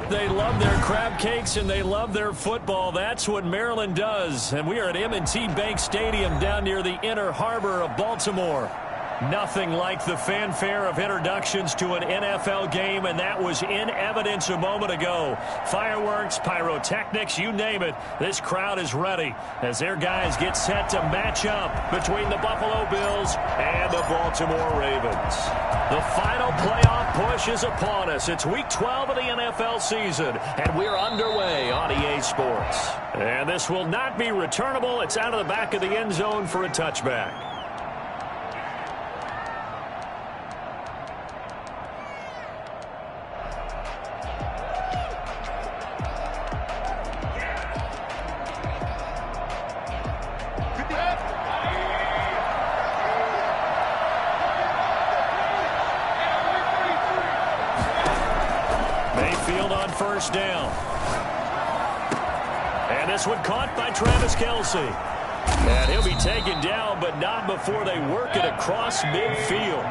They love their crab cakes and they love their football. That's what Maryland does. And we are at M&T Bank Stadium down near the Inner Harbor of Baltimore. Nothing like the fanfare of introductions to an NFL game, and that was in evidence a moment ago. Fireworks, pyrotechnics, you name it. This crowd is ready as their guys get set to match up between the Buffalo Bills and the Baltimore Ravens. The final playoff push is upon us. It's Week 12 of the NFL season, and we're underway on EA Sports. And this will not be returnable. It's out of the back of the end zone for a touchback. First down. And this one caught by Travis Kelce. And he'll be taken down, but not before they work it across midfield.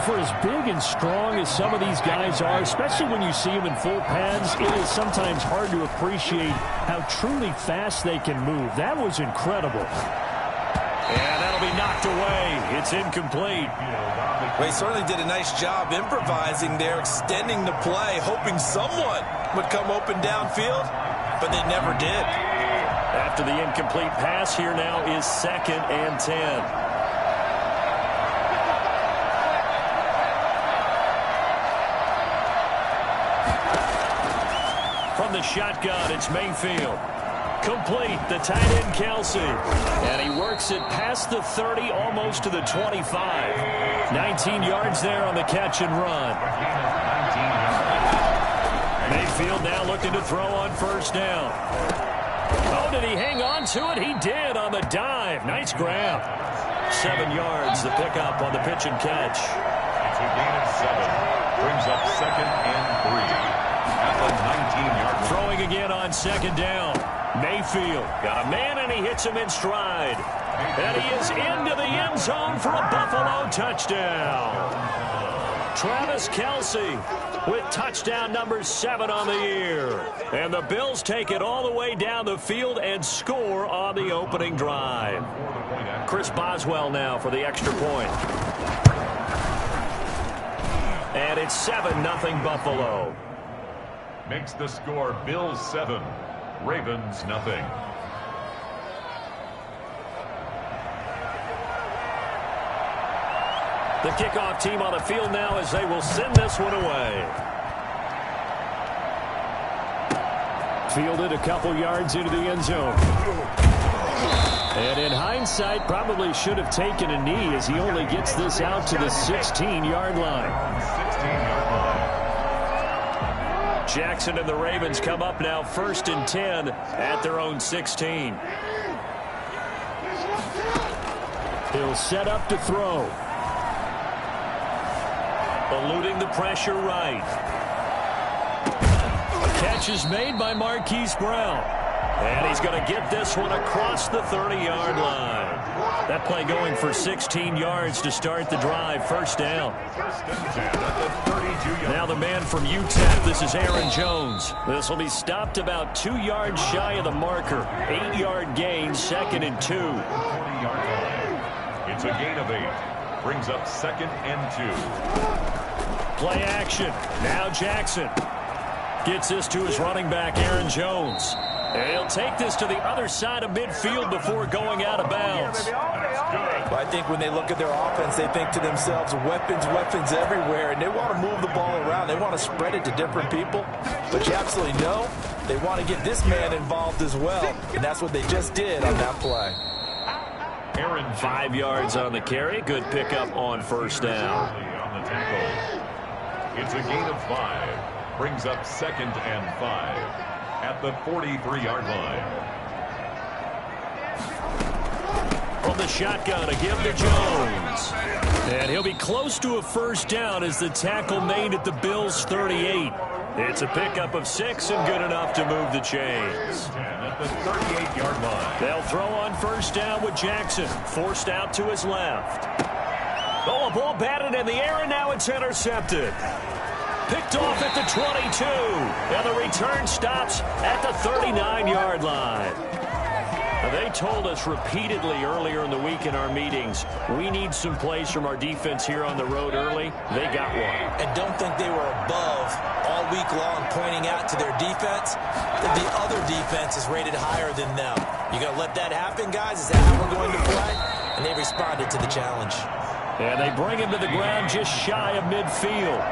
For as big and strong as some of these guys are, especially when you see them in full pads, it is sometimes hard to appreciate how truly fast they can move. That was incredible. And that'll be knocked away. It's incomplete. Well, he certainly did a nice job improvising there, extending the play, hoping someone would come open downfield, but they never did. After the incomplete pass, here now is 2nd and 10. From the shotgun, it's Mayfield. Complete, the tight end Kelce. And he works it past the 30, almost to the 25. 19 yards there on the catch and run. Mayfield now looking to throw on first down. Oh, did he hang on to it? He did on the dive. Nice grab. 7 yards, the pickup on the pitch and catch. It's a gain of 7. Brings up 2nd and 3. At the 19-yard line. Throwing again on 2nd down. Mayfield got a man, and he hits him in stride. And he is into the end zone for a Buffalo touchdown. Travis Kelce with touchdown number 7 on the year. And the Bills take it all the way down the field and score on the opening drive. Chris Boswell now for the extra point. And it's 7-0 Buffalo. Makes the score Bills 7. Ravens nothing. The kickoff team on the field now as they will send this one away. Fielded a couple yards into the end zone. And in hindsight, probably should have taken a knee as he only gets this out to the 16-yard line. 16-yard line. Jackson and the Ravens come up now 1st and 10 at their own 16. He'll set up to throw. Eluding the pressure right. A catch is made by Marquise Brown. And he's going to get this one across the 30-yard line. That play going for 16 yards to start the drive. First down. Now the man from UTEP, this is Aaron Jones. This will be stopped about 2 yards shy of the marker. 8-yard gain, 2nd and 2. It's a gain of 8. Brings up 2nd and 2. Play action. Now Jackson gets this to his running back, Aaron Jones. And he'll take this to the other side of midfield before going out of bounds. Well, I think when they look at their offense, they think to themselves, weapons, weapons everywhere, and they want to move the ball around. They want to spread it to different people. But you absolutely know they want to get this man involved as well, and that's what they just did on that play. Aaron, 5 yards on the carry. Good pickup on first down. On the tackle. It's a gain of 5. Brings up 2nd and 5. At the 43-yard line. From the shotgun, a give to Jones. And he'll be close to a first down as the tackle made at the Bills' 38. It's a pickup of 6 and good enough to move the chains. At the 38-yard line. They'll throw on first down with Jackson. Forced out to his left. Oh, a ball batted in the air, and now it's intercepted. picked off at the 22. And the return stops at the 39-yard line. They told us repeatedly earlier in the week in our meetings, we need some plays from our defense here on the road early. They got one. And don't think they were above all week long pointing out to their defense that the other defense is rated higher than them. You going to let that happen, guys? Is that how we're going to play? And they responded to the challenge. And they bring him to the ground just shy of midfield.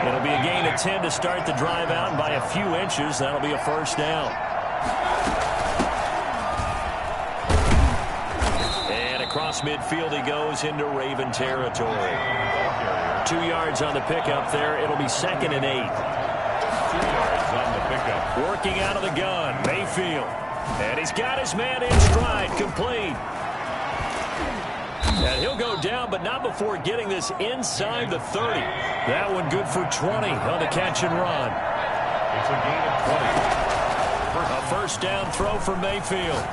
It'll be a gain of 10 to start the drive out, and by a few inches, that'll be a first down. Across midfield he goes into Raven territory. 2 yards on the pickup there. It'll be 2nd and 8. 2 yards on the pickup. Working out of the gun, Mayfield. And he's got his man in stride, complete. And he'll go down, but not before getting this inside the 30. That one good for 20 on the catch and run. It's a gain of 20. A first down throw for Mayfield.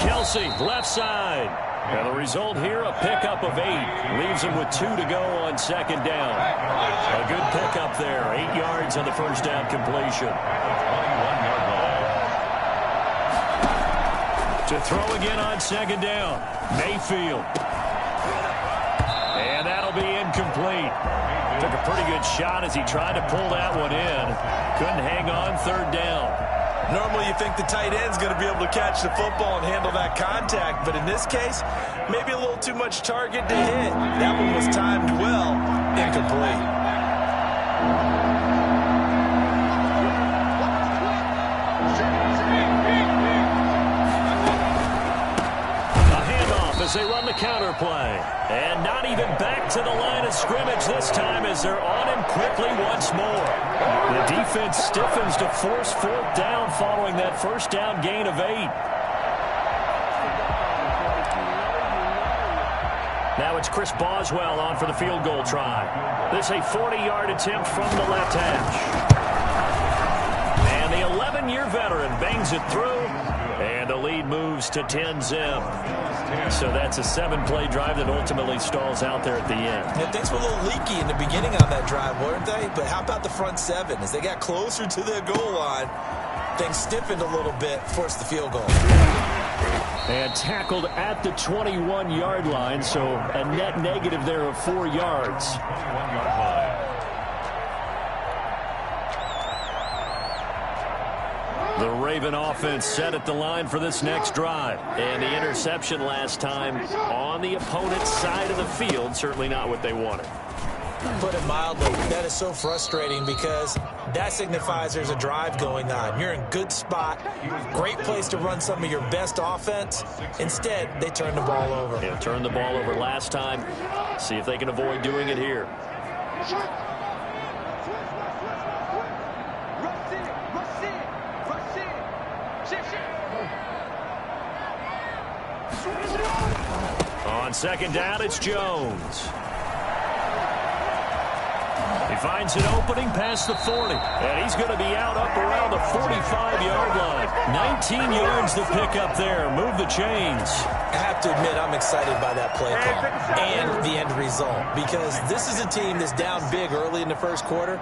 Kelsey, left side. And the result here, a pickup of 8. Leaves him with 2 to go on 2nd down. A good pickup there. 8 yards on the first down completion. 21-yard line. To throw again on 2nd down. Mayfield. And that'll be incomplete. Took a pretty good shot as he tried to pull that one in. Couldn't hang on 3rd down. Normally you think the tight end's going to be able to catch the football and handle that contact, but in this case, maybe a little too much target to hit. That one was timed well, incomplete. A handoff as they run the counter play. And not even back to the line of scrimmage this time as they're on him quickly once more. The defense stiffens to force 4th down following that first down gain of 8. Now it's Chris Boswell on for the field goal try. This a 40-yard attempt from the left hash. And the 11-year veteran bangs it through, and the lead moves to 10-zip. So that's a 7-play drive that ultimately stalls out there at the end. Yeah, things were a little leaky in the beginning on that drive, weren't they? But how about the front 7? As they got closer to their goal line, things stiffened a little bit, forced the field goal. And tackled at the 21-yard line, so a net negative there of 4 yards. 21-yard line. The Raven offense set at the line for this next drive. And the interception last time on the opponent's side of the field, certainly not what they wanted. Put it mildly, that is so frustrating because that signifies there's a drive going on. You're in good spot, great place to run some of your best offense. Instead, they turn the ball over. Yeah, turned the ball over last time. See if they can avoid doing it here. On 2nd down, it's Jones. He finds an opening past the 40, and he's going to be out up around the 45-yard line. 19 yards to pick up there. Move the chains. I have to admit, I'm excited by that play call and the end result because this is a team that's down big early in the first quarter,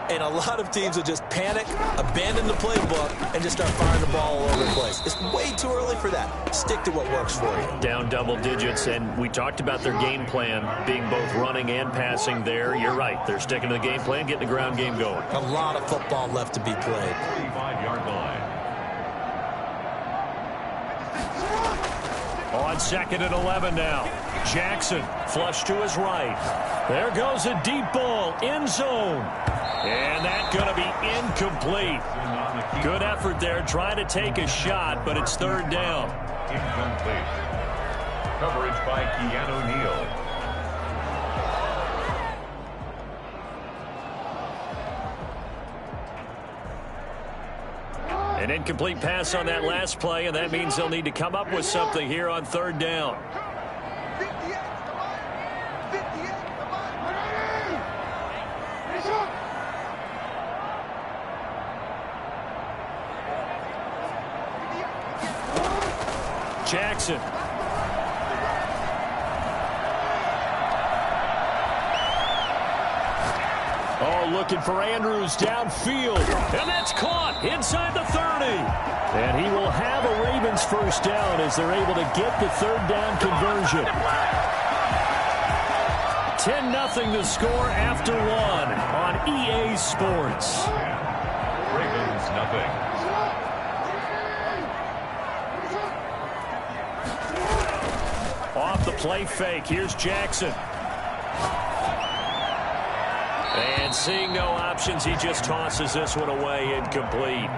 and a lot of teams will just panic, abandon the playbook, and just start firing the ball all over the place. It's way too early for that. Stick to what works for you. Down double digits, and we talked about their game plan being both running and passing there. You're right. They're sticking to the game plan, getting the ground game going. A lot of football left to be played. 45-yard line. On 2nd and 11 now. Jackson flush to his right. There goes a deep ball, end zone. And that's going to be incomplete. Good effort there, trying to take a shot, but it's 3rd down. Incomplete. Coverage by Keanu Neal. An incomplete pass on that last play, and that means they'll need to come up with something here on 3rd down. Jackson. Oh, looking for Andrews downfield. And that's caught inside the 30. And he will have a Ravens first down as they're able to get the third down conversion. 10-0 the score after one on EA Sports. Ravens nothing. Off the play fake, here's Jackson. And seeing no options, he just tosses this one away, incomplete.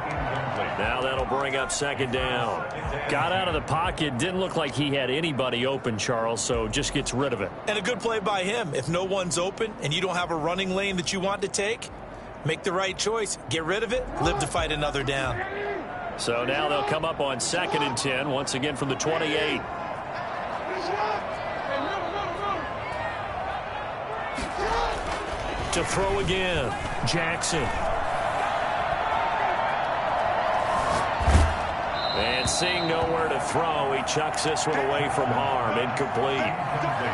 Now that'll bring up second down. Got out of the pocket, didn't look like he had anybody open, Charles, so just gets rid of it. And a good play by him. If no one's open and you don't have a running lane that you want to take, make the right choice. Get rid of it, live to fight another down. So now they'll come up on 2nd and 10, once again from the 28. To throw again, Jackson. And seeing nowhere to throw, he chucks this one away from harm. Incomplete.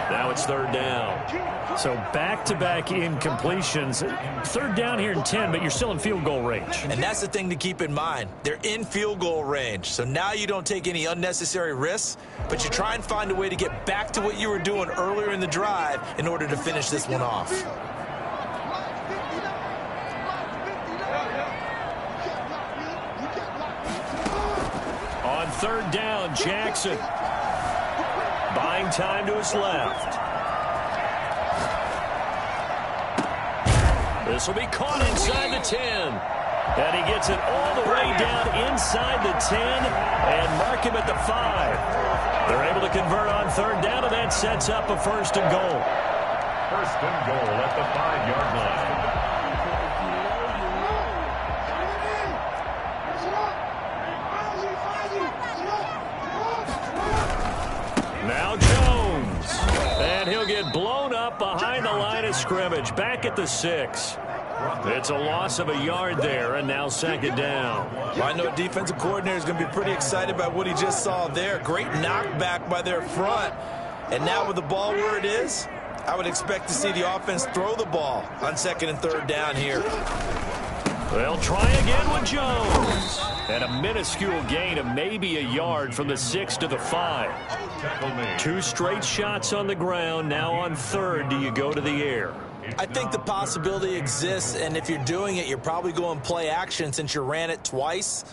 Now it's third down. So back-to-back incompletions. Third down here in 10, but you're still in field goal range. And that's the thing to keep in mind. They're in field goal range. So now you don't take any unnecessary risks, but you try and find a way to get back to what you were doing earlier in the drive in order to finish this one off. On third down, Jackson. Buying time to his left. This will be caught inside the 10. And he gets it all the way down inside the 10 and mark him at the 5. They're able to convert on third down, and that sets up a first and goal. First and goal at the 5-yard line. Now Jones. And he'll get blown up behind the line of scrimmage. Back at the 6. It's a loss of a yard there, and now second down. Well, I know defensive coordinator is going to be pretty excited about what he just saw there. Great knockback by their front. And now with the ball where it is, I would expect to see the offense throw the ball on second and third down here. They'll try again with Jones. And a minuscule gain of maybe a yard from the 6 to the 5. 2 straight shots on the ground. Now on third, do you go to the air? I think the possibility exists, and if you're doing it, you're probably going play action since you ran it twice.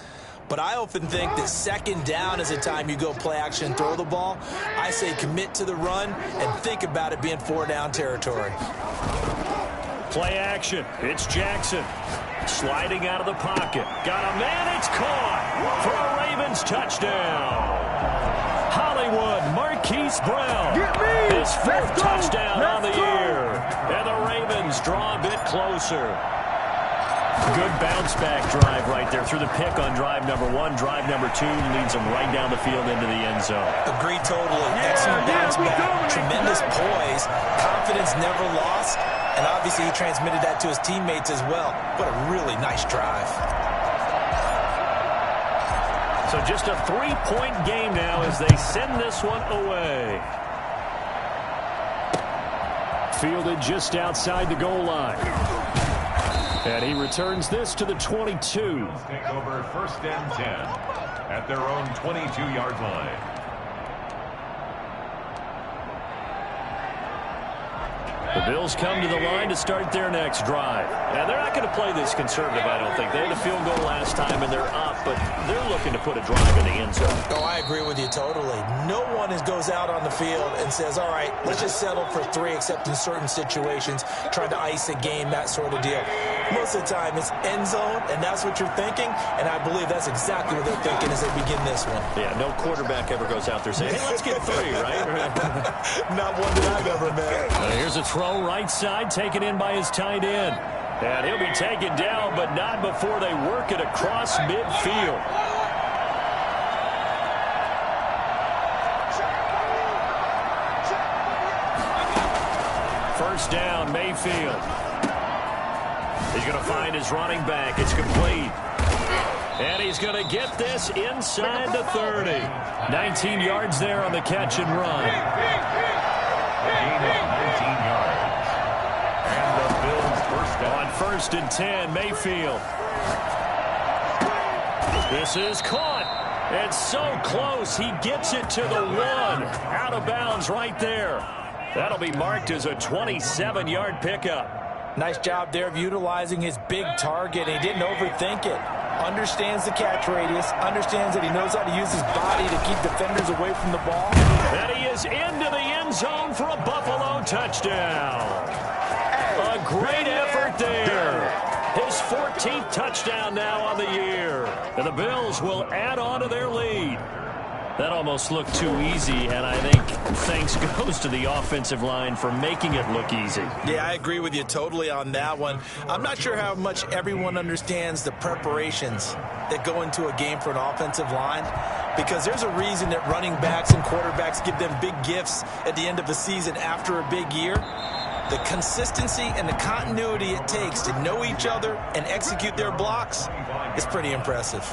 But I often think that second down is the time you go play action and throw the ball. I say commit to the run and think about it being 4-down territory. Play action. It's Jackson. Sliding out of the pocket. Got a man. It's caught for a Ravens touchdown. Hollywood Marquise Brown. His 4th touchdown on the year. And the Ravens draw a bit closer. Good bounce-back drive right there through the pick on drive number 1. Drive number 2 leads them right down the field into the end zone. Agreed totally. Excellent bounce-back. Tremendous poise. Confidence never lost. And obviously he transmitted that to his teammates as well. What a really nice drive. So just a 3-point game now as they send this one away. Fielded just outside the goal line. And he returns this to the 22. Take over first and 10 at their own 22-yard line. The Bills come to the line to start their next drive. Now, they're not going to play this conservative, I don't think. They had a field goal last time, and they're up, but they're looking to put a drive in the end zone. Oh, I agree with you totally. No one goes out on the field and says, all right, let's just settle for 3, except in certain situations, trying to ice a game, that sort of deal. Most of the time, it's end zone, and that's what you're thinking, and I believe that's exactly what they're thinking as they begin this one. Yeah, no quarterback ever goes out there saying, hey, let's get 3, right? Not one that I've ever met. Here's a throw right side, taken in by his tight end. And he'll be taken down, but not before they work it across midfield. First down, Mayfield. He's going to find his running back. It's complete. And he's going to get this inside the 30. 19 yards there on the catch and run. Gain of 19 yards. And the Bills first down. On 1st and 10, Mayfield. This is caught. It's so close. He gets it to the 1. Out of bounds right there. That'll be marked as a 27-yard pickup. Nice job there of utilizing his big target. He didn't overthink it. Understands the catch radius. Understands that he knows how to use his body to keep defenders away from the ball. And he is into the end zone for a Buffalo touchdown. A great effort there. His 14th touchdown now on the year. And the Bills will add on to their lead. That almost looked too easy, and I think thanks goes to the offensive line for making it look easy. Yeah, I agree with you totally on that one. I'm not sure how much everyone understands the preparations that go into a game for an offensive line, because there's a reason that running backs and quarterbacks give them big gifts at the end of the season after a big year. The consistency and the continuity it takes to know each other and execute their blocks is pretty impressive.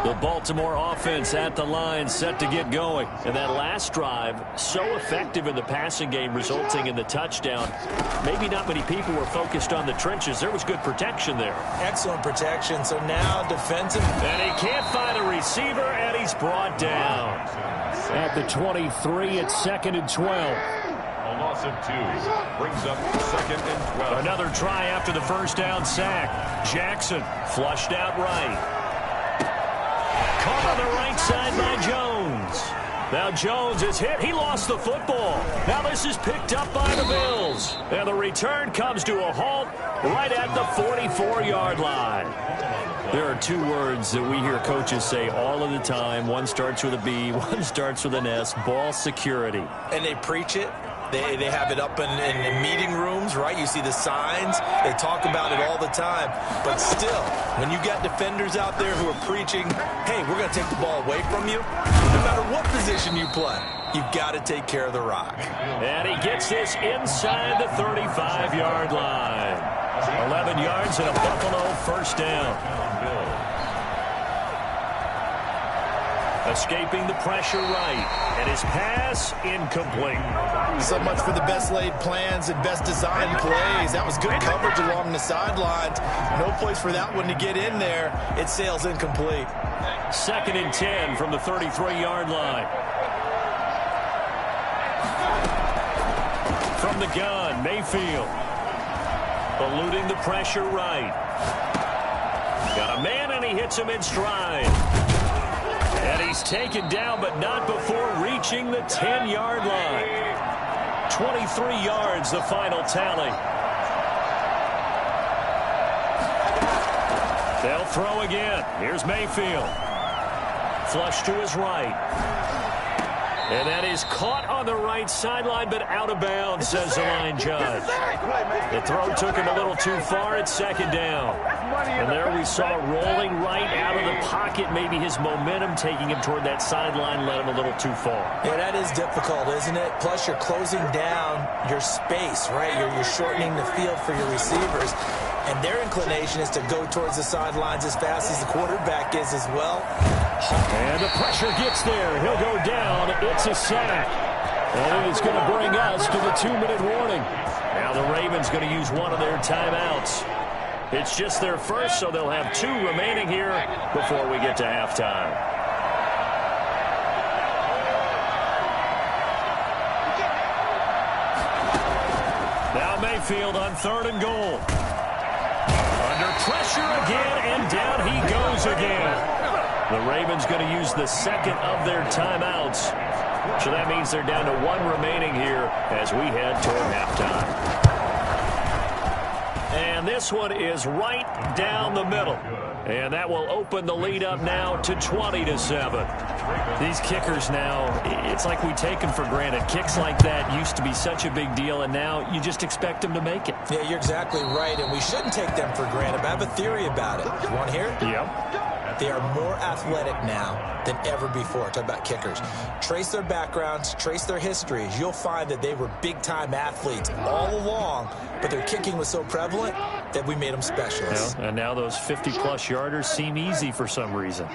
The Baltimore offense at the line, set to get going. And that last drive, so effective in the passing game, resulting in the touchdown. Maybe not many people were focused on the trenches. There was good protection there. Excellent protection. So now defensive. And he can't find a receiver, and he's brought down. At the 23, it's 2nd and 12. A loss of 2 brings up 2nd and 12. Another try after the first down sack. Jackson flushed out right. Caught on the right side by Jones. Now Jones is hit. He lost the football. Now this is picked up by the Bills. And the return comes to a halt right at the 44-yard line. There are 2 words that we hear coaches say all of the time. One starts with a B, one starts with an S. Ball security. And they preach it. They have it up in meeting rooms, right? You see the signs. They talk about it all the time. But still, when you got defenders out there who are preaching, hey, we're going to take the ball away from you, no matter what position you play, you've got to take care of the rock. And he gets this inside the 35-yard line. 11 yards and a Buffalo first down. Escaping the pressure right. And his pass incomplete. So much for the best laid plans and best designed plays. That was good coverage along the sidelines. No place for that one to get in there. It sails incomplete. 2nd and 10 from the 33-yard line. From the gun, Mayfield. Eluding the pressure right. Got a man, and he hits him in stride. And he's taken down, but not before reaching the 10-yard line. 23 yards, the final tally. They'll throw again. Here's Mayfield. Flush to his right. And that is caught on the right sideline, but out of bounds, says the line judge. The throw took him a little too far. It's 2nd down. And there we saw rolling right out of the pocket. Maybe his momentum taking him toward that sideline led him a little too far. Yeah, that is difficult, isn't it? Plus, you're closing down your space, right? You're shortening the field for your receivers. And their inclination is to go towards the sidelines as fast as the quarterback is as well. And the pressure gets there. He'll go down. It's a sack. And it's going to bring us to the 2-minute warning. Now the Ravens going to use one of their timeouts. It's just their first, so they'll have 2 remaining here before we get to halftime. Now Mayfield on 3rd and goal. Under pressure again, and down he goes again. The Ravens going to use the 2nd of their timeouts. So that means they're down to 1 remaining here as we head toward halftime. And this one is right down the middle. And that will open the lead up now to 20-7. These kickers now, it's like we take them for granted. Kicks like that used to be such a big deal, and now you just expect them to make it. Yeah, you're exactly right, and we shouldn't take them for granted. But I have a theory about it. You want to hear it? Yep. They are more athletic now than ever before. Talk about kickers. Trace their backgrounds, trace their histories. You'll find that they were big-time athletes all along, but their kicking was so prevalent that we made them specialists. And now those 50-plus yarders seem easy for some reason.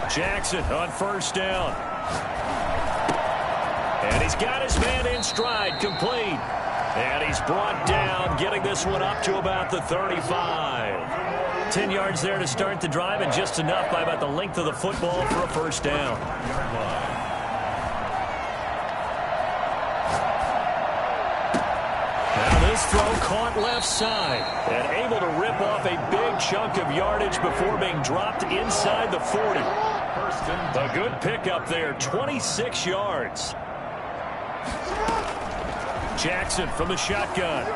Jackson on 1st down. And he's got his man in stride, complete. brought down, getting this one up to about the 35. 10 yards there to start the drive, and just enough by about the length of the football for a first down. Now this throw caught left side and able to rip off a big chunk of yardage before being dropped inside the 40. A good pickup there, 26 yards. Jackson from the shotgun.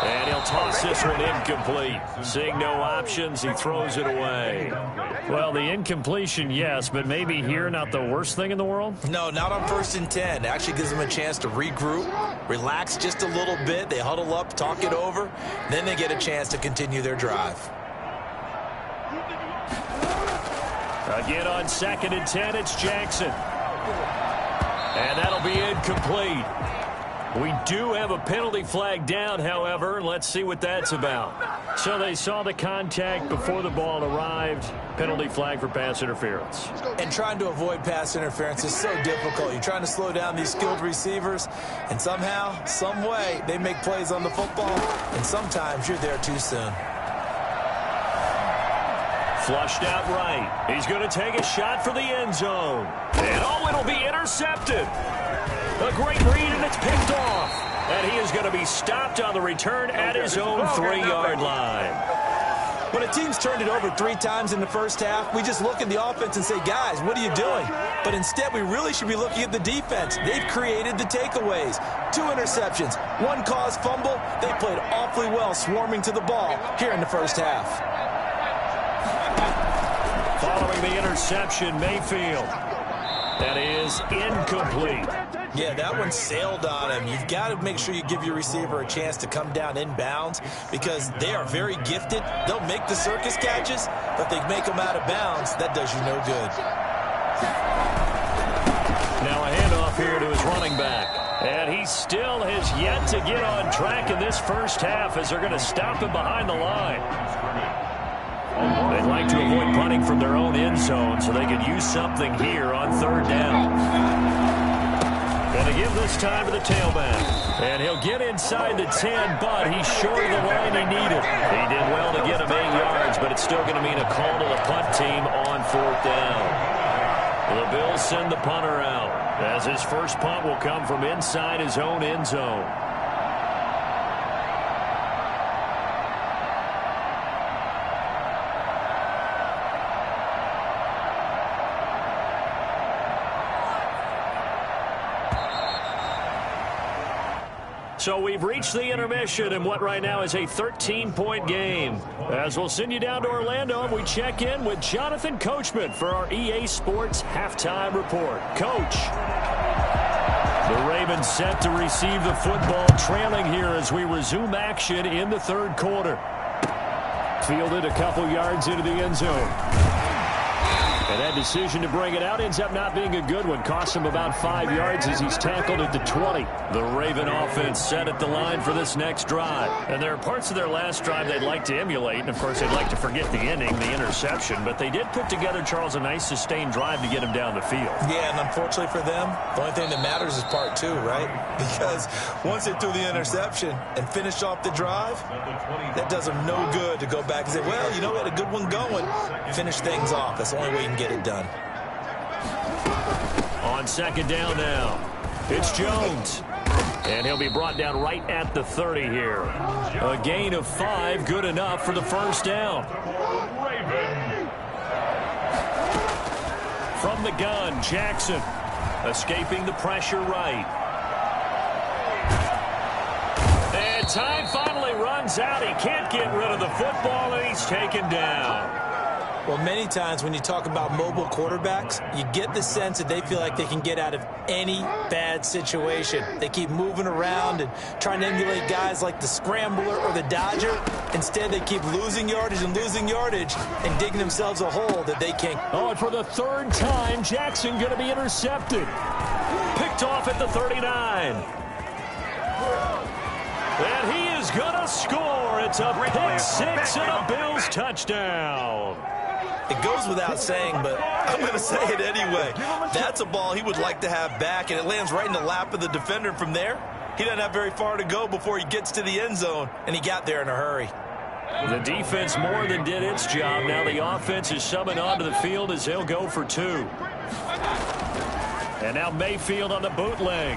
And he'll toss this one incomplete. Seeing no options, he throws it away. Well, the incompletion, yes, but maybe here not the worst thing in the world? No, not on 1st and 10. It actually gives them a chance to regroup, relax just a little bit. They huddle up, talk it over. Then they get a chance to continue their drive. Again on 2nd and 10, it's Jackson. And that'll be incomplete. We do have a penalty flag down, however. Let's see what that's about. So they saw the contact before the ball arrived. Penalty flag for pass interference. And trying to avoid pass interference is so difficult. You're trying to slow down these skilled receivers, and somehow, some way, they make plays on the football, and sometimes you're there too soon. Flushed out right. He's going to take a shot for the end zone. And oh, it'll be intercepted. A great read, and it's picked off. And he is going to be stopped on the return at his own 3-yard line. When a team's turned it over 3 times in the first half, we just look at the offense and say, guys, what are you doing? But instead, we really should be looking at the defense. They've created the takeaways. 2 interceptions, 1 caused fumble. They played awfully well swarming to the ball here in the first half. Following the interception, Mayfield. That is incomplete. Yeah, that one sailed on him. You've got to make sure you give your receiver a chance to come down inbounds because they are very gifted. They'll make the circus catches, but they make them out of bounds. That does you no good. Now a handoff here to his running back. And he still has yet to get on track in this first half as they're going to stop him behind the line. They'd like to avoid punting from their own end zone so they could use something here on 3rd down. Going to give this time to the tailback. And he'll get inside the 10, but he's short of the line he needed. He did well to get him 8 yards, but it's still going to mean a call to the punt team on 4th down. The Bills send the punter out as his first punt will come from inside his own end zone. So we've reached the intermission in what right now is a 13-point game. As we'll send you down to Orlando, and we check in with Jonathan Coachman for our EA Sports Halftime Report. Coach. The Ravens set to receive the football, trailing here as we resume action in the 3rd quarter. Fielded a couple yards into the end zone. And that decision to bring it out ends up not being a good one. Costs him about 5 yards as he's tackled at the 20. The Raven offense set at the line for this next drive. And there are parts of their last drive they'd like to emulate. And, of course, they'd like to forget the ending, the interception. But they did put together, Charles, a nice sustained drive to get him down the field. Yeah, and unfortunately for them, the only thing that matters is part 2, right? Because once they threw the interception and finished off the drive, that does them no good to go back and say, well, you know, we had a good one going. Finish things off. That's the only way you can get it done. On 2nd down now, it's Jones. And he'll be brought down right at the 30 here. A gain of 5, good enough for the first down. From the gun, Jackson. Escaping the pressure right. And time finally runs out. He can't get rid of the football, and he's taken down. Well, many times when you talk about mobile quarterbacks, you get the sense that they feel like they can get out of any bad situation. They keep moving around and trying to emulate guys like the Scrambler or the Dodger. Instead, they keep losing yardage and digging themselves a hole that they can't. Oh, and for the 3rd time, Jackson going to be intercepted. Picked off at the 39. And he is going to score. It's a pick 6 and a Bills touchdown. It goes without saying, but I'm going to say it anyway. That's a ball he would like to have back, and it lands right in the lap of the defender. From there, he doesn't have very far to go before he gets to the end zone, and he got there in a hurry. The defense more than did its job. Now the offense is subbing onto the field as he'll go for 2. And now Mayfield on the bootleg.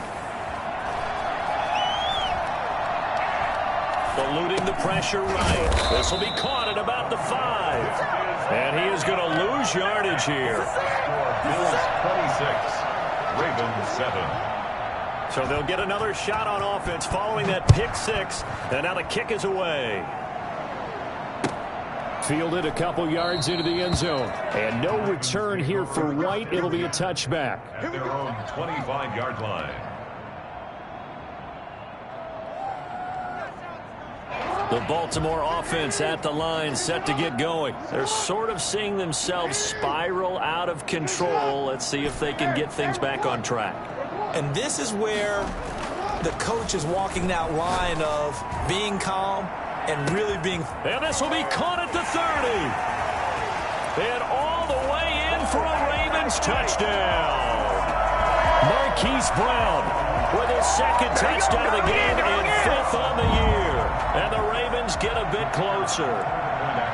Eluding the pressure right. This will be caught at about the 5. And he is going to lose yardage here. Bills 26, Ravens 7. So they'll get another shot on offense following that pick 6. And now the kick is away. Fielded a couple yards into the end zone. And no return here for White. It'll be a touchback. At their own 25-yard line. The Baltimore offense at the line, set to get going. They're sort of seeing themselves spiral out of control. Let's see if they can get things back on track. And this is where the coach is walking that line of being calm and really being... And this will be caught at the 30. And all the way in for a Ravens touchdown. Marquise Brown with his second touchdown of the game and 5th on the year. And the Ravens get a bit closer.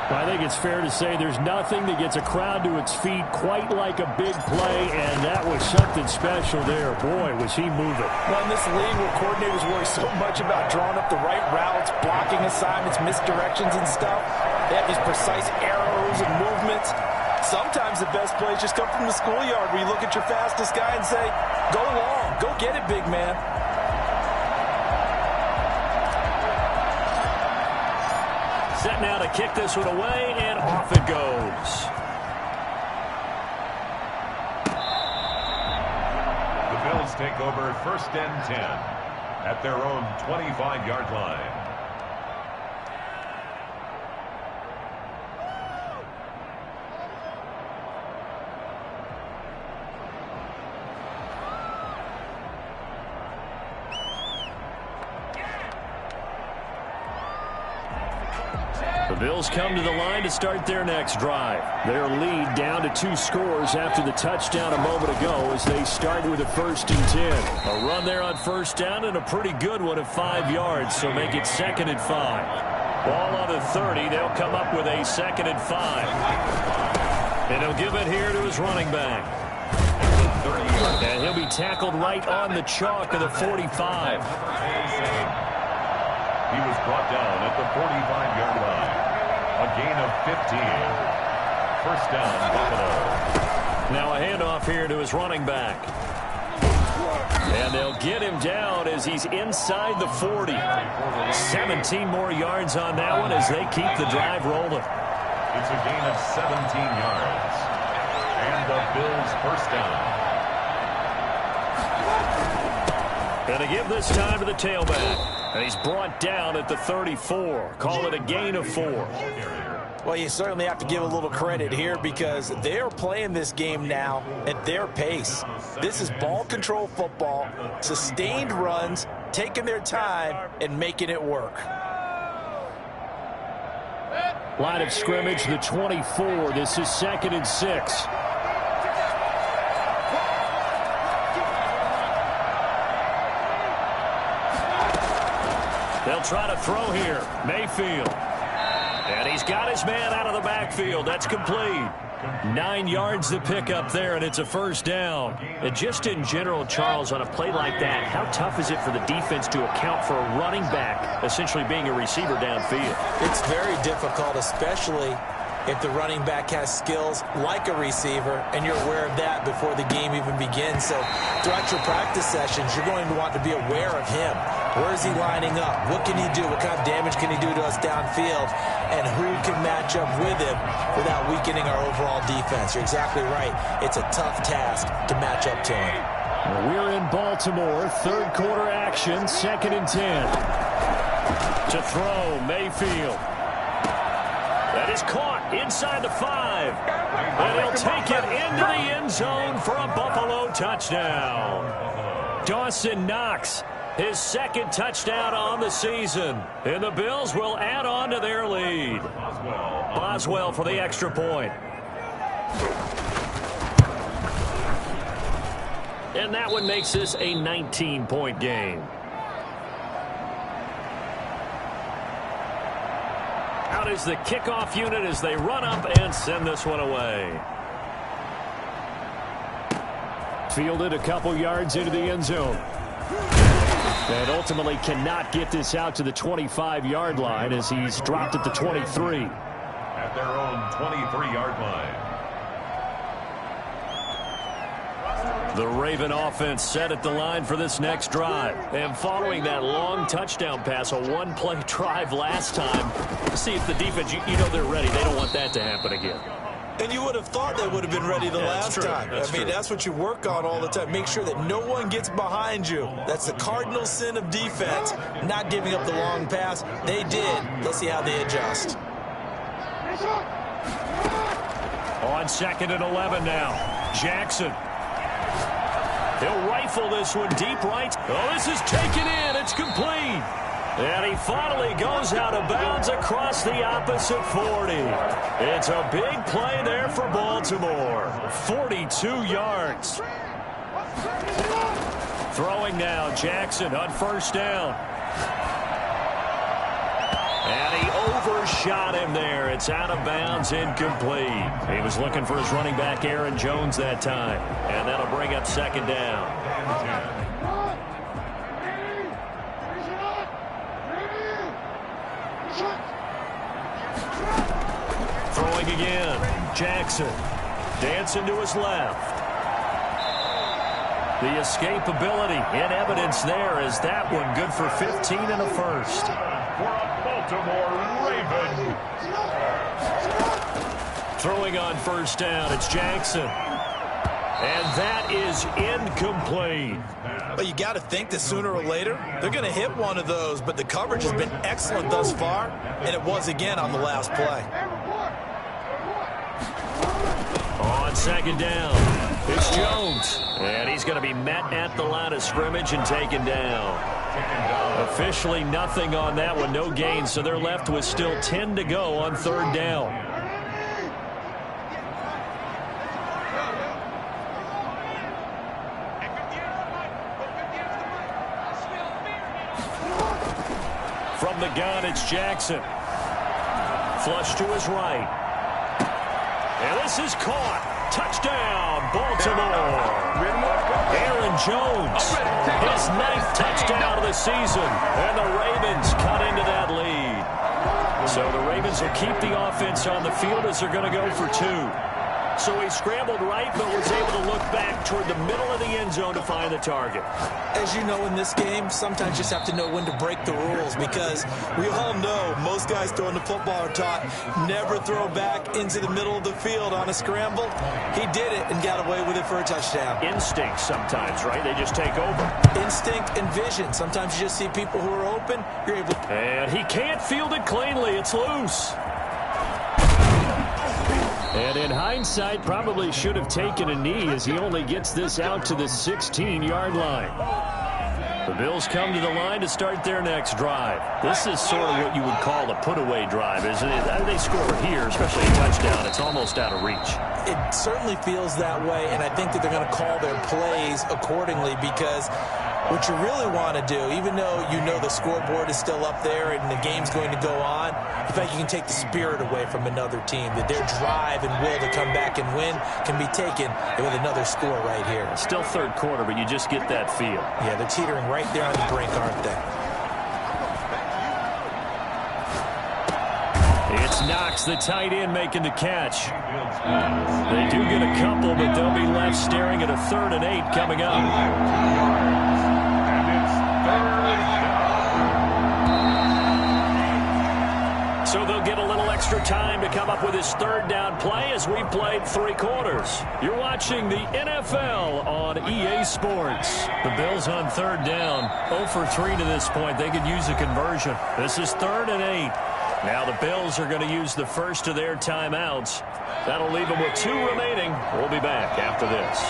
I think it's fair to say there's nothing that gets a crowd to its feet quite like a big play, and that was something special there. Boy, was he moving. Well, in this league where coordinators worry so much about drawing up the right routes, blocking assignments, misdirections and stuff, they have these precise arrows and movements. Sometimes the best plays just come from the schoolyard where you look at your fastest guy and say, go long, go get it, big man. Set now to kick this one away, and off it goes. The Bills take over 1st and 10 at their own 25-yard line. The Bills come to the line to start their next drive. Their lead down to 2 scores after the touchdown a moment ago as they start with a 1st and 10. A run there on 1st down and a pretty good one of 5 yards, so make it 2nd and 5. Ball on the 30. They'll come up with a 2nd and 5. And he'll give it here to his running back. And he'll be tackled right on the chalk of the 45. He was brought down at the 45-yard line. A gain of 15. 1st down, Buffalo. Now a handoff here to his running back. And they'll get him down as he's inside the 40. 17 more yards on that one as they keep the drive rolling. It's a gain of 17 yards. And the Bills 1st down. And to give this time to the tailback. And he's brought down at the 34. Call it a gain of 4. Well, you certainly have to give a little credit here because they're playing this game now at their pace. This is ball control football, sustained runs, taking their time and making it work. Line of scrimmage, the 24. This is 2nd and 6. They'll try to throw here. Mayfield. And he's got his man out of the backfield. That's complete. 9 yards to pick up there, and it's a 1st down. And just in general, Charles, on a play like that, how tough is it for the defense to account for a running back essentially being a receiver downfield? It's very difficult, especially if the running back has skills like a receiver, and you're aware of that before the game even begins. So throughout your practice sessions, you're going to want to be aware of him. Where is he lining up? What can he do? What kind of damage can he do to us downfield? And who can match up with him without weakening our overall defense? You're exactly right. It's a tough task to match up to him. We're in Baltimore. 3rd quarter action. 2nd and 10. To throw, Mayfield. That is caught inside the 5. And he'll take it into the end zone for a Buffalo touchdown. Dawson Knox, his 2nd touchdown on the season. And the Bills will add on to their lead. Boswell for the extra point. And that one makes this a 19-point game. Out is the kickoff unit as they run up and send this one away. Fielded a couple yards into the end zone. And ultimately cannot get this out to the 25-yard line as he's dropped at the 23. At their own 23-yard line. The Raven offense set at the line for this next drive. And following that long touchdown pass, a one-play drive last time, see if the defense, you know they're ready. They don't want that to happen again. And you would have thought they would have been ready the last time. I mean, that's what you work on all the time. Make sure that no one gets behind you. That's the cardinal sin of defense, not giving up the long pass. They did. Let's see how they adjust. On 2nd and 11 now. Jackson. He'll rifle this one deep right. Oh, this is taken in. It's complete. And he finally goes out of bounds across the opposite 40. It's a big play there for Baltimore. 42 yards. Throwing now, Jackson on 1st down. And he overshot him there. It's out of bounds, incomplete. He was looking for his running back, Aaron Jones, that time. And that'll bring up 2nd down. Throwing again. Jackson dancing to his left. The escapability in evidence there is that one good for 15 and a first. For a Baltimore Raven. Throwing on 1st down, it's Jackson. And that is incomplete. Well, you got to think that sooner or later they're going to hit one of those, but the coverage has been excellent thus far, and it was again on the last play. On 2nd down, it's Jones. And he's going to be met at the line of scrimmage and taken down. Officially nothing on that one, no gain, so they're left with still 10 to go on 3rd down. From the gun, it's Jackson. Flush to his right. And this is caught. Touchdown, Baltimore. Aaron Jones, his 9th touchdown of the season. And the Ravens cut into that lead. So the Ravens will keep the offense on the field as they're going to go for 2. So he scrambled right, but was able to look back toward the middle of the end zone to find the target. As you know, in this game, sometimes you just have to know when to break the rules, because we all know most guys throwing the football are taught never throw back into the middle of the field on a scramble. He did it and got away with it for a touchdown. Instinct sometimes, right? They just take over. Instinct and vision. Sometimes you just see people who are open. You're able. And he can't field it cleanly. It's loose. And in hindsight, probably should have taken a knee as he only gets this out to the 16-yard line. The Bills come to the line to start their next drive. This is sort of what you would call a put-away drive, isn't it? They score here, especially a touchdown. It's almost out of reach. It certainly feels that way, and I think that they're going to call their plays accordingly, because what you really want to do, even though you know the scoreboard is still up there and the game's going to go on, in fact, you can take the spirit away from another team, that their drive and will to come back and win can be taken with another score right here. Still 3rd quarter, but you just get that feel. Yeah, they're teetering right there on the brink, aren't they? It's Knox, the tight end, making the catch. They do get a couple, but they'll be left staring at a 3rd and 8 coming up. So they'll get a little extra time to come up with his 3rd down play as we played 3 quarters. You're watching the NFL on EA Sports. The Bills on 3rd down. 0 for 3 to this point. They could use a conversion. This is 3rd and 8. Now the Bills are going to use the first of their timeouts. That'll leave them with 2 remaining. We'll be back after this.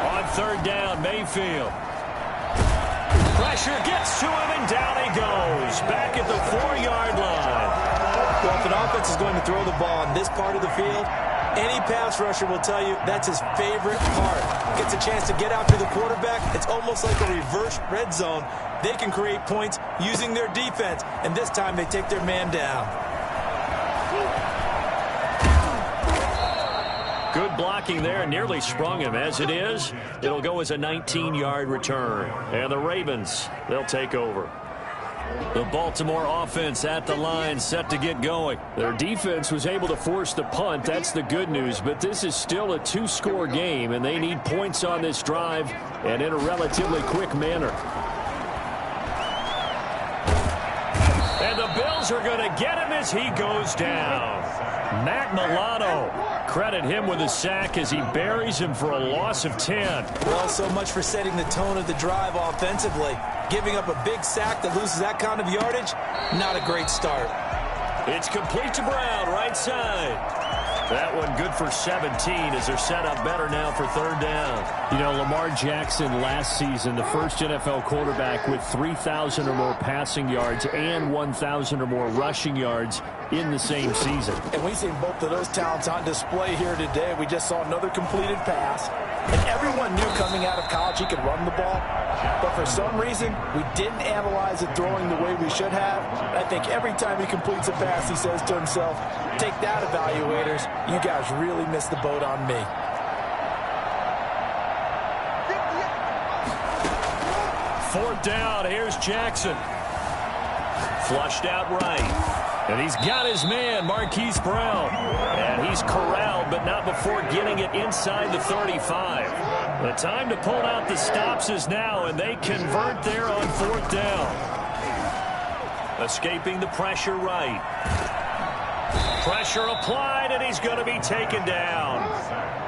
On 3rd down, Mayfield. pressure gets to him, and down he goes. Back at the 4-yard line. Well, if an offense is going to throw the ball in this part of the field, any pass rusher will tell you that's his favorite part. Gets a chance to get out to the quarterback. It's almost like a reverse red zone. They can create points using their defense, and this time they take their man down. Good blocking there, nearly sprung him. As it is, it'll go as a 19-yard return. And the Ravens, they'll take over. The Baltimore offense at the line, set to get going. Their defense was able to force the punt. That's the good news. But this is still a 2-score game, and they need points on this drive and in a relatively quick manner. And the Bills are going to get him as he goes down. Matt Milano, credit him with a sack as he buries him for a loss of 10. Well, so much for setting the tone of the drive offensively. Giving up a big sack that loses that kind of yardage, not a great start. It's complete to Brown, right side. That one good for 17 as they're set up better now for third down. You know, Lamar Jackson last season, the first NFL quarterback with 3,000 or more passing yards and 1,000 or more rushing yards in the same season. And we've seen both of those talents on display here today. We just saw another completed pass. And everyone knew coming out of college he could run the ball. But for some reason, we didn't analyze it throwing the way we should have. And I think every time he completes a pass, he says to himself, take that, evaluators. You guys really missed the boat on me. Fourth down, here's Jackson. Flushed out right. And he's got his man, Marquise Brown. And he's corralled, but not before getting it inside the 35. The time to pull out the stops is now, and they convert there on fourth down. Escaping the pressure right. Pressure applied, and he's going to be taken down.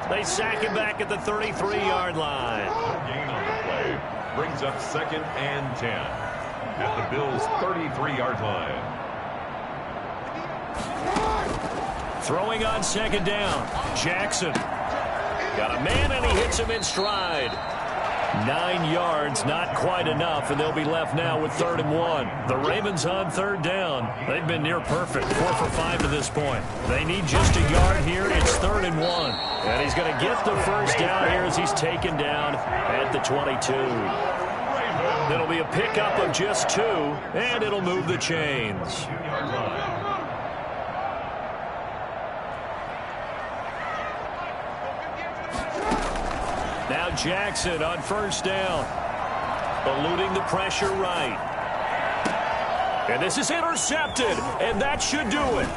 They sack him back at the 33-yard line. Gain on the play brings up 2nd and 10 at the Bills' 33-yard line. Throwing on second down. Jackson. Got a man, and he hits him in stride. 9 yards, not quite enough, and they'll be left now with 3rd and 1. The Ravens on third down. They've been near perfect, 4 for 5 to this point. They need just a yard here. It's 3rd and 1. And he's going to get the first down here as he's taken down at the 22. It'll be a pickup of just 2, and it'll move the chains. Now Jackson on first down. Eluding the pressure right. And this is intercepted, and that should do it.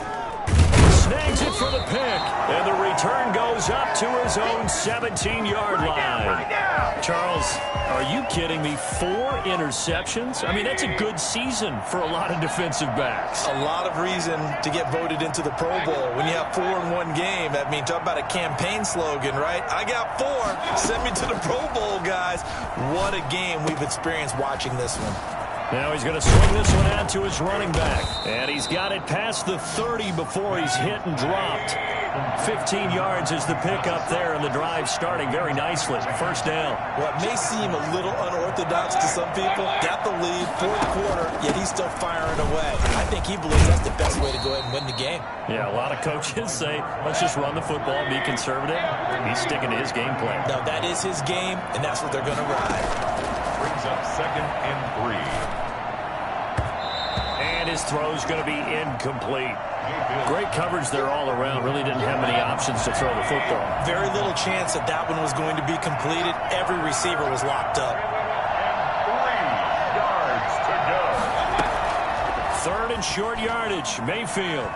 Snags it for the pick, and the return goes up to his own 17-yard line. Charles, are you kidding me? 4 interceptions? I mean, that's a good season for a lot of defensive backs. A lot of reason to get voted into the Pro Bowl. When you have 4 in one game, that means talk about a campaign slogan, right? I got 4. Send me to the Pro Bowl, guys. What a game we've experienced watching this one. Now he's going to swing this one out to his running back. And he's got it past the 30 before he's hit and dropped. 15 yards is the pickup there, and the drive starting very nicely. First down. What may seem a little unorthodox to some people, got the lead, fourth quarter, yet he's still firing away. I think he believes that's the best way to go ahead and win the game. Yeah, a lot of coaches say, let's just run the football, be conservative. He's sticking to his game plan. No, that is his game, and that's what they're going to ride. Brings up 2nd and 3. And his throw's going to be incomplete. Great coverage there all around. Really didn't have many options to throw the football. Very little chance that that one was going to be completed. Every receiver was locked up. 3 yards to go. 3rd and short yardage. Mayfield.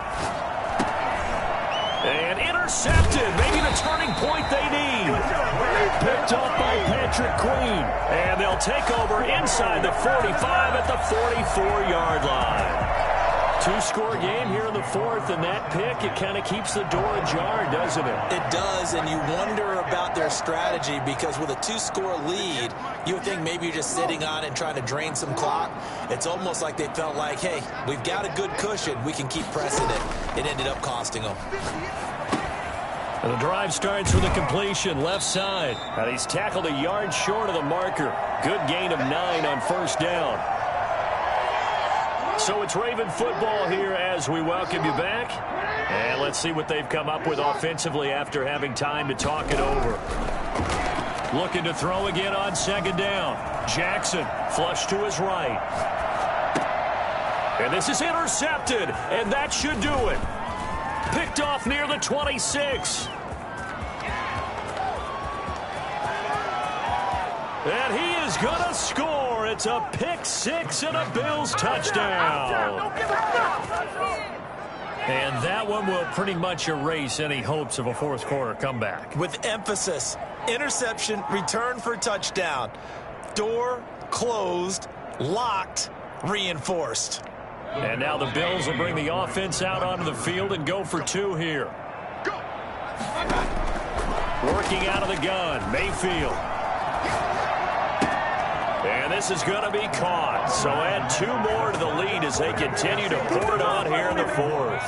And intercepted. Maybe the turning point they need. Picked up by Patrick Queen. And they'll take over inside the 45 at the 44-yard line. 2-score game here in the 4th, and that pick, it kind of keeps the door ajar, doesn't it? It does, and you wonder about their strategy because with a 2-score lead, you would think maybe you're just sitting on it and trying to drain some clock. It's almost like they felt like, hey, we've got a good cushion. We can keep pressing it. It ended up costing them. The drive starts with a completion left side. And he's tackled a yard short of the marker. Good gain of 9 on first down. So it's Raven football here as we welcome you back. And let's see what they've come up with offensively after having time to talk it over. Looking to throw again on second down. Jackson flush to his right. And this is intercepted, and that should do it. Picked off near the 26. And he is going to score. It's a pick six and a Bills touchdown. And that one will pretty much erase any hopes of a fourth quarter comeback. With emphasis, interception, return for touchdown. Door closed, locked, reinforced. And now the Bills will bring the offense out onto the field and go for 2 here. Working out of the gun, Mayfield. And this is going to be caught. So add 2 more to the lead as they continue to pour it on here in the fourth.